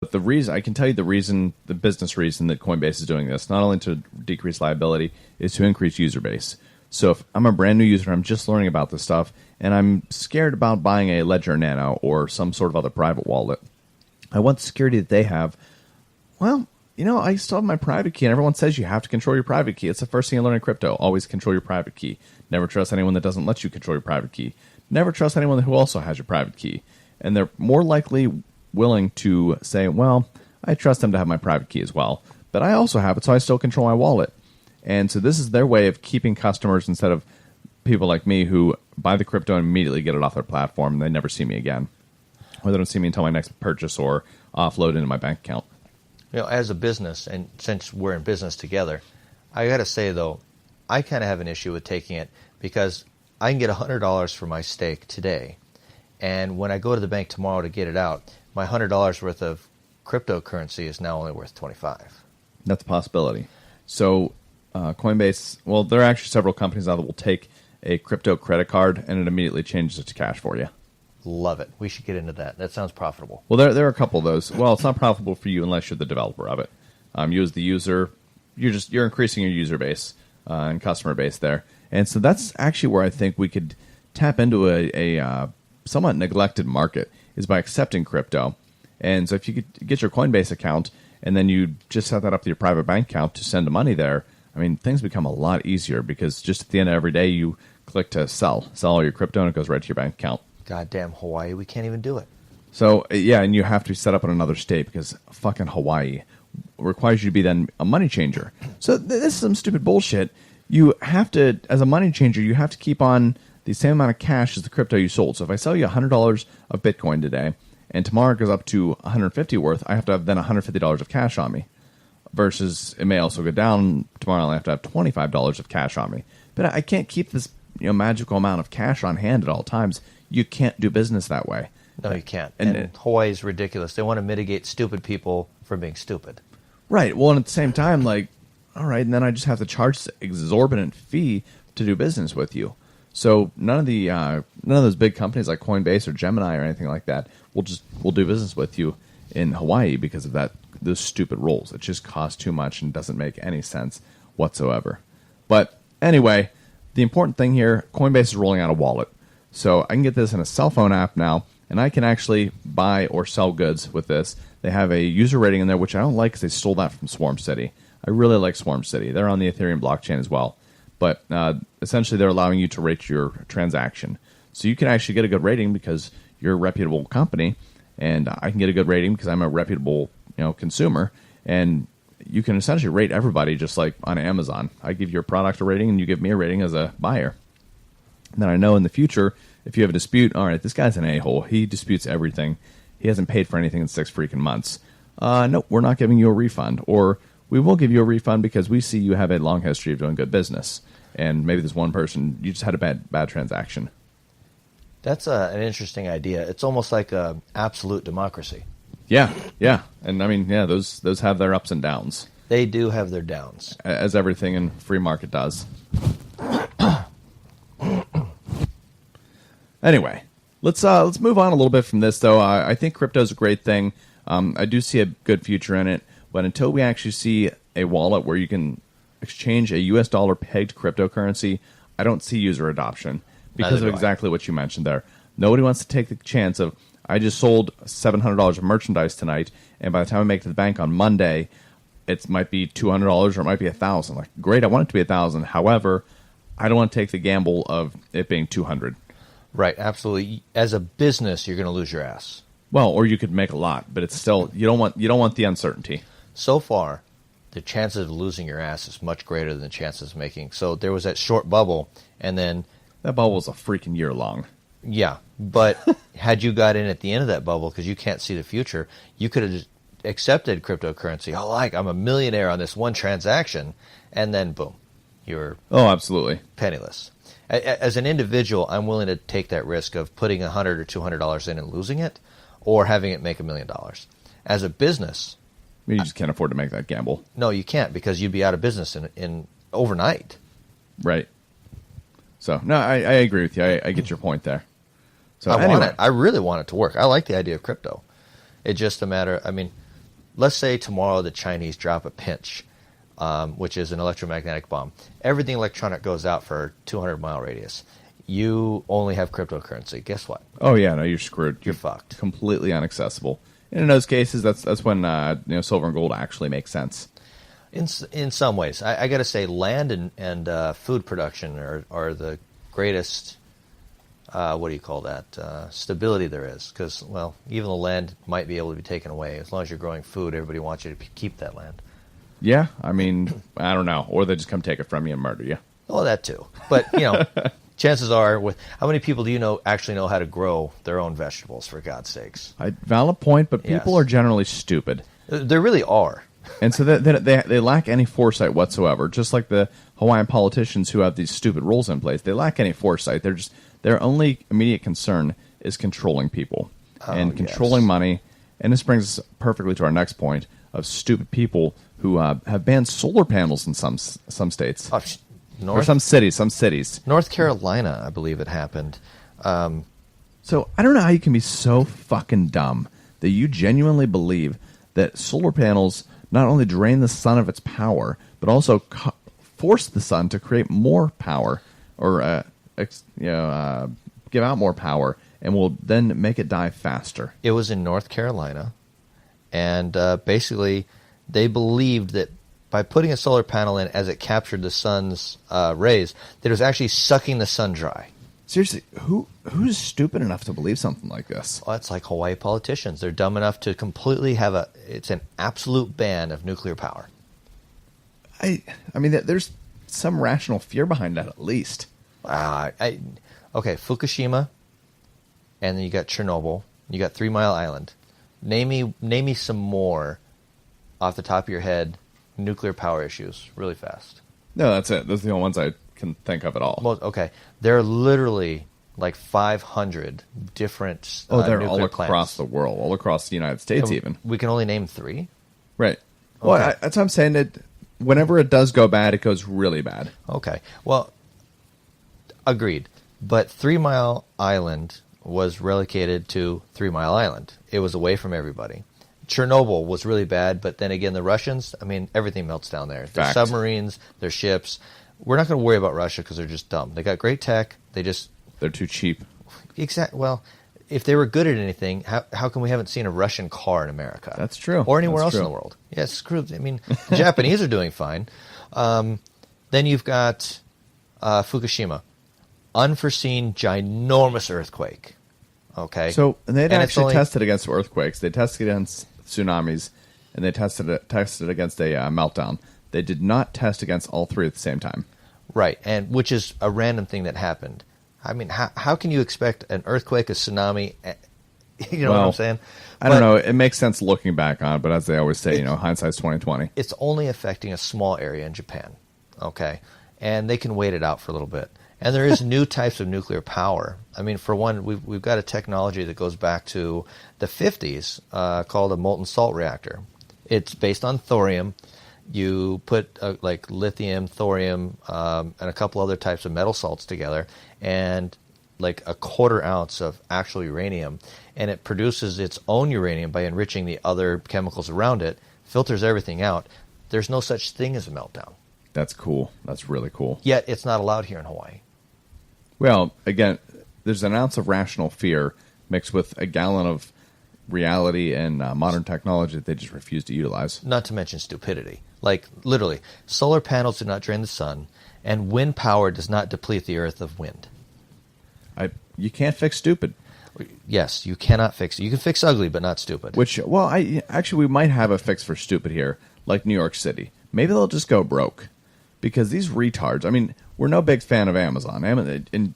But the reason, I can tell you the business reason that Coinbase is doing this, not only to decrease liability, is to increase user base. So if I'm a brand new user, I'm just learning about this stuff, and I'm scared about buying a Ledger Nano or some sort of other private wallet, I want the security that they have. Well, I still have my private key, and everyone says you have to control your private key. It's the first thing you learn in crypto. Always control your private key. Never trust anyone that doesn't let you control your private key. Never trust anyone who also has your private key. And they're more likely willing to say, well, I trust them to have my private key as well, but I also have it, so I still control my wallet. And so this is their way of keeping customers instead of people like me who buy the crypto and immediately get it off their platform and they never see me again. Or they don't see me until my next purchase or offload into my bank account. As a business, and since we're in business together, I got to say, though, I kind of have an issue with taking it because I can get $100 for my stake today. And when I go to the bank tomorrow to get it out, my $100 worth of cryptocurrency is now only worth $25. That's a possibility. So Coinbase, well, there are actually several companies now that will take a crypto credit card and it immediately changes it to cash for you. Love it. We should get into that. That sounds profitable. Well, there are a couple of those. Well, it's not profitable for you unless you're the developer of it. You as the user, you're increasing your user base and customer base there. And so that's actually where I think we could tap into a somewhat neglected market is by accepting crypto. And so if you could get your Coinbase account and then you just set that up to your private bank account to send money there, I mean, things become a lot easier because just at the end of every day, you click to sell all your crypto and it goes right to your bank account. Goddamn Hawaii, we can't even do it. So, yeah, and you have to set up in another state because fucking Hawaii requires you to be then a money changer. So this is some stupid bullshit. You have to, as a money changer, you have to keep on the same amount of cash as the crypto you sold. So if I sell you $100 of Bitcoin today and tomorrow it goes up to $150 worth, I have to have then $150 of cash on me. Versus it may also go down tomorrow. I have to have $25 of cash on me. But I can't keep this magical amount of cash on hand at all times. You can't do business that way. No, you can't. And Hawaii is ridiculous. They want to mitigate stupid people from being stupid. Right. Well, and at the same time, all right, and then I just have to charge this exorbitant fee to do business with you. So none of those big companies like Coinbase or Gemini or anything like that will do business with you in Hawaii because of those stupid rules. It just costs too much and doesn't make any sense whatsoever. But anyway, the important thing here, Coinbase is rolling out a wallet. So I can get this in a cell phone app now, and I can actually buy or sell goods with this. They have a user rating in there, which I don't like because they stole that from Swarm City. I really like Swarm City. They're on the Ethereum blockchain as well. But essentially, they're allowing you to rate your transaction. So you can actually get a good rating because you're a reputable company, and I can get a good rating because I'm a reputable consumer. And you can essentially rate everybody just like on Amazon. I give your product a rating, and you give me a rating as a buyer. And then I know in the future, if you have a dispute, all right, this guy's an a-hole. He disputes everything. He hasn't paid for anything in 6 freaking months. No, we're not giving you a refund. Or we will give you a refund because we see you have a long history of doing good business. And maybe this one person, you just had a bad transaction. That's an interesting idea. It's almost like an absolute democracy. Yeah. And I mean, those have their ups and downs. They do have their downs. As everything in free market does. Anyway, let's move on a little bit from this, though. I think crypto is a great thing. I do see a good future in it, but until we actually see a wallet where you can exchange a U.S. dollar pegged cryptocurrency, I don't see user adoption because of exactly what you mentioned there. Nobody wants to take the chance of, I just sold $700 of merchandise tonight, and by the time I make it to the bank on Monday, it might be $200 or it might be $1,000. Like, great, I want it to be $1,000. However, I don't want to take the gamble of it being $200. Right, absolutely. As a business, you're going to lose your ass. Well, or you could make a lot, but it's still you don't want the uncertainty. So far, the chances of losing your ass is much greater than the chances of making. So there was that short bubble, and then that bubble was a freaking year long. Yeah, but had you got in at the end of that bubble because you can't see the future, you could have accepted cryptocurrency. I'm a millionaire on this one transaction, and then boom, you're absolutely penniless. As an individual, I'm willing to take that risk of putting $100 or $200 in and losing it, or having it make $1 million. As a business, you just can't afford to make that gamble. No, you can't because you'd be out of business in overnight. Right. So no, I agree with you. I get your point there. So I want it. I really want it to work. I like the idea of crypto. It's just a matter. I mean, let's say tomorrow the Chinese drop a pinch, which is an electromagnetic bomb. Everything electronic goes out for a 200-mile radius. You only have cryptocurrency. Guess what? Oh yeah, no, you're screwed. You're fucked. Completely inaccessible. And in those cases, that's when silver and gold actually make sense. In some ways, I got to say, land and food production are the greatest. What do you call that? Stability there is, because even the land might be able to be taken away as long as you're growing food. Everybody wants you to keep that land. Yeah, I mean, I don't know, or they just come take it from you and murder you. Well, that too, but chances are, with how many people do you actually know how to grow their own vegetables? For God's sakes, valid point, but people Yes. are generally stupid. There really are. And so they lack any foresight whatsoever. Just like the Hawaiian politicians who have these stupid rules in place, they lack any foresight. Their only immediate concern is controlling people and controlling money. And this brings us perfectly to our next point of stupid people who have banned solar panels in some states or some cities. North Carolina, I believe it happened. So I don't know how you can be so fucking dumb that you genuinely believe that solar panels not only drain the sun of its power, but also force the sun to create more power or give out more power, and will then make it die faster. It was in North Carolina, and basically they believed that by putting a solar panel in as it captured the sun's rays, that it was actually sucking the sun dry. Seriously, who's stupid enough to believe something like this? Well, it's like Hawaii politicians. They're dumb enough to completely have it's an absolute ban of nuclear power. I mean, there's some rational fear behind that at least. Okay, Fukushima, and then you got Chernobyl. You got 3 Mile Island. Name me some more off the top of your head nuclear power issues really fast. No, that's it. Those are the only ones I can think of at all. Well, okay, there are literally like 500 different they're nuclear all across plants. the world, all across the United States even. We can only name 3? Right. Okay. Well, that's what I'm saying. That whenever it does go bad, it goes really bad. Okay, well, agreed. But 3 Mile Island was relegated to 3 Mile Island. It was away from everybody. Chernobyl was really bad, but then again, the Russians, I mean, everything melts down there. Their submarines, their ships. We're not going to worry about Russia because they're just dumb. They got great tech. They're too cheap. Well, if they were good at anything, how come we haven't seen a Russian car in America? That's true. Or anywhere That's else true. in the world. Yeah, screw. I mean, the Japanese are doing fine. Then you've got Fukushima. Unforeseen, ginormous earthquake. Okay. So they'd And actually tested against earthquakes. They tested against tsunamis, and they tested against a meltdown. They did not test against all 3 at the same time. Right, and which is a random thing that happened. I mean, how can you expect an earthquake, a tsunami? You know what I'm saying? I don't know. It makes sense looking back on it, but as they always say, hindsight's 20/20. It's only affecting a small area in Japan, okay? And they can wait it out for a little bit. And there is new types of nuclear power. I mean, for one, we've got a technology that goes back to the 50s called a molten salt reactor. It's based on thorium. You put like lithium, thorium, and a couple other types of metal salts together, and like a 1/4 ounce of actual uranium, and it produces its own uranium by enriching the other chemicals around it, filters everything out. There's no such thing as a meltdown. That's cool. That's really cool. Yet it's not allowed here in Hawaii. Well, again, there's an ounce of rational fear mixed with a gallon of reality and modern technology that they just refuse to utilize. Not to mention stupidity. Like, literally, solar panels do not drain the sun, and wind power does not deplete the earth of wind. You can't fix stupid. Yes, you cannot fix it. You can fix ugly, but not stupid. We might have a fix for stupid here, like New York City. Maybe they'll just go broke. Because these retards, I mean, we're no big fan of Amazon. And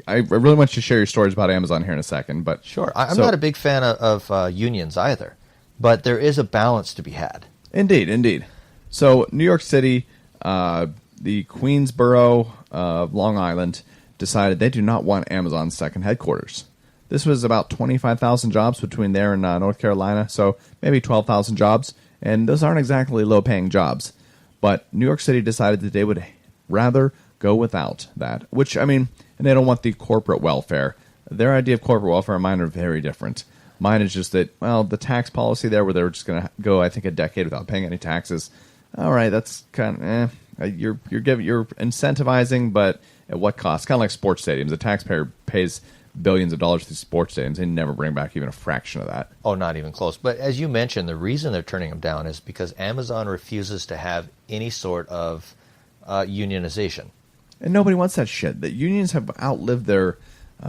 I really want you to share your stories about Amazon here in a second. But sure, I'm not a big fan of unions either. But there is a balance to be had. Indeed. So New York City, the Queensboro of Long Island, decided they do not want Amazon's second headquarters. This was about 25,000 jobs between there and North Carolina, so maybe 12,000 jobs. And those aren't exactly low-paying jobs. But New York City decided that they would rather go without that. Which, I mean, and they don't want the corporate welfare. Their idea of corporate welfare and mine are very different. Mine is just that, well, the tax policy there where they're just going to go, I think, a decade without paying any taxes. All right, that's kind of, you're incentivizing, but at what cost? Kind of like sports stadiums. The taxpayer pays billions of dollars to sports stadiums. They never bring back even a fraction of that. Oh, not even close. But as you mentioned, the reason they're turning them down is because Amazon refuses to have any sort of unionization. And nobody wants that shit. The unions have outlived their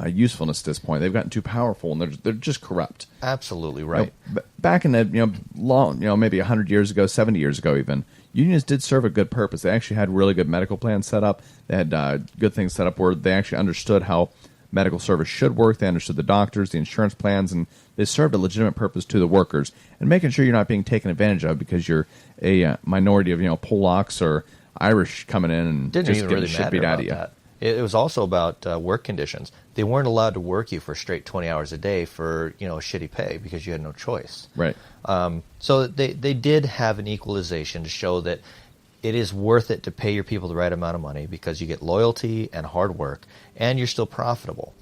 usefulness at this point. They've gotten too powerful, and they're just corrupt. Absolutely right. Back in the long, maybe 100 years ago, 70 years ago, even unions did serve a good purpose. They actually had really good medical plans set up. They had good things set up where they actually understood how medical service should work. They understood the doctors, the insurance plans, and they served a legitimate purpose to the workers and making sure you're not being taken advantage of because you're a minority of Polacks or Irish coming in and didn't just even getting really shit matter beat out about of you. that. It was also about work conditions. They weren't allowed to work you for straight 20 hours a day for shitty pay because you had no choice. Right. So they did have an equalization to show that it is worth it to pay your people the right amount of money because you get loyalty and hard work, and you're still profitable.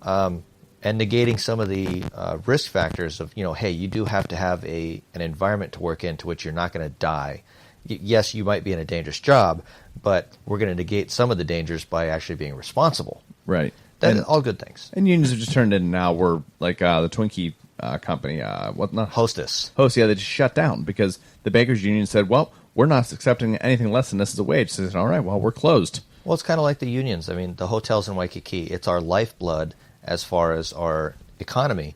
And negating some of the risk factors of, hey, you do have to have an environment to work in to which you're not going to die. Yes, you might be in a dangerous job, but we're going to negate some of the dangers by actually being responsible. Right. That's all good things. And unions have just turned in now where, like, the Twinkie company, Hostess. Yeah, they just shut down because the bakers union said, well, we're not accepting anything less than this as a wage. So they said, all right, well, we're closed. Well, it's kind of like the unions. I mean, the hotels in Waikiki, it's our lifeblood as far as our economy.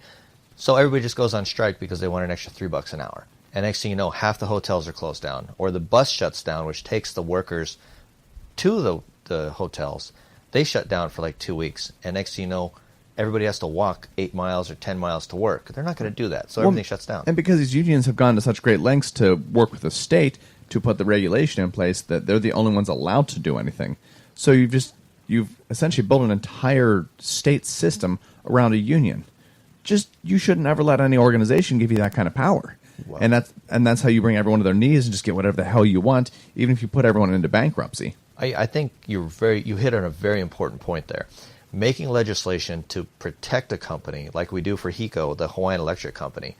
So everybody just goes on strike because they want an extra $3 an hour. And next thing you know, half the hotels are closed down. Or the bus shuts down, which takes the workers to the hotels. They shut down for like 2 weeks. And next thing you know, everybody has to walk 8 miles or 10 miles to work. They're not going to do that. So everything shuts down. And because these unions have gone to such great lengths to work with the state to put the regulation in place that they're the only ones allowed to do anything. So you've essentially built an entire state system around a union. You shouldn't ever let any organization give you that kind of power. Wow. And that's how you bring everyone to their knees and just get whatever the hell you want, even if you put everyone into bankruptcy. I think you hit on a very important point there. Making legislation to protect a company like we do for HECO, the Hawaiian Electric Company.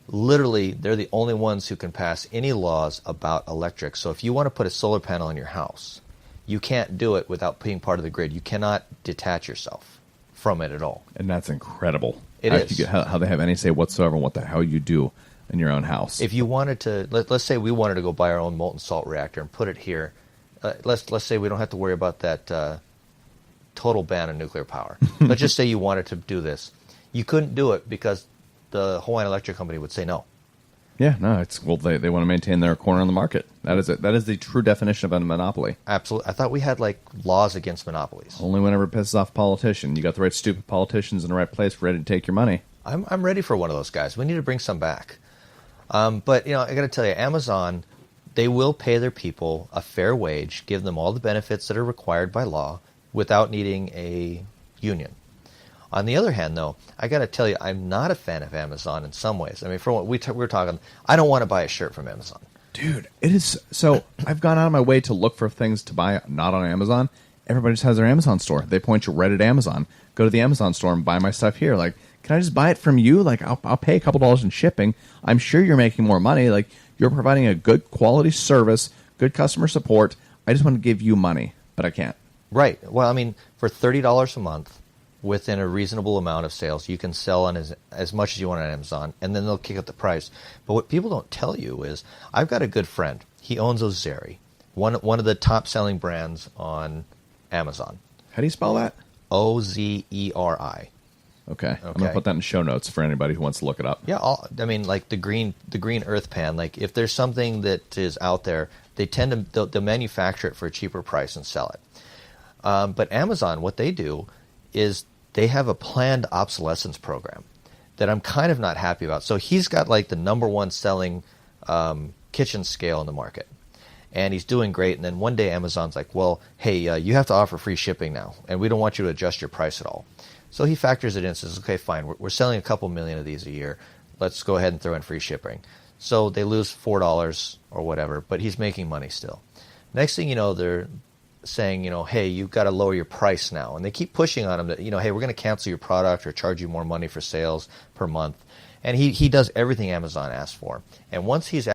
Literally, they're the only ones who can pass any laws about electric. So if you want to put a solar panel on your house, you can't do it without being part of the grid. You cannot detach yourself from it at all. And that's incredible. It is. How they have any say whatsoever on what the hell you do in your own house. If you wanted to, let's say we wanted to go buy our own molten salt reactor and put it here. Let's say we don't have to worry about that total ban on nuclear power. Let's just say you wanted to do this. You couldn't do it because the Hawaiian Electric Company would say no. Yeah, no, they want to maintain their corner on the market. That is it. That is the true definition of a monopoly. Absolutely. I thought we had like laws against monopolies. Only whenever it pisses off a politician. You got the right stupid politicians in the right place ready to take your money. I'm ready for one of those guys. We need to bring some back. But I got to tell you, Amazon, they will pay their people a fair wage, give them all the benefits that are required by law without needing a union. On the other hand, though, I got to tell you, I'm not a fan of Amazon in some ways. I mean, from what we were talking, I don't want to buy a shirt from Amazon. Dude, it is so. I've gone out of my way to look for things to buy not on Amazon. Everybody just has their Amazon store. They point you right at Amazon. Go to the Amazon store and buy my stuff here. Like, can I just buy it from you? Like, I'll pay a couple dollars in shipping. I'm sure you're making more money. Like, you're providing a good quality service, good customer support. I just want to give you money, but I can't. Right. Well, I mean, for $30 a month, within a reasonable amount of sales, you can sell on as much as you want on Amazon, and then they'll kick up the price. But what people don't tell you is, I've got a good friend. He owns Ozeri, one of the top-selling brands on Amazon. How do you spell that? Ozeri. Okay. I'm going to put that in show notes for anybody who wants to look it up. Yeah, I mean, like the green earth pan. Like, if there's something that is out there, they tend to they'll manufacture it for a cheaper price and sell it. But Amazon, what they do is they have a planned obsolescence program that I'm kind of not happy about. So he's got like the number one selling kitchen scale in the market, and he's doing great. And then one day Amazon's like, well, hey, you have to offer free shipping now, and we don't want you to adjust your price at all. So he factors it in and says, okay, fine, we're selling a couple million of these a year. Let's go ahead and throw in free shipping. So they lose $4 or whatever, but he's making money still. Next thing you know, they're saying, hey, you've got to lower your price now. And they keep pushing on him that, hey, we're going to cancel your product or charge you more money for sales per month. And he does everything Amazon asks for. And once he's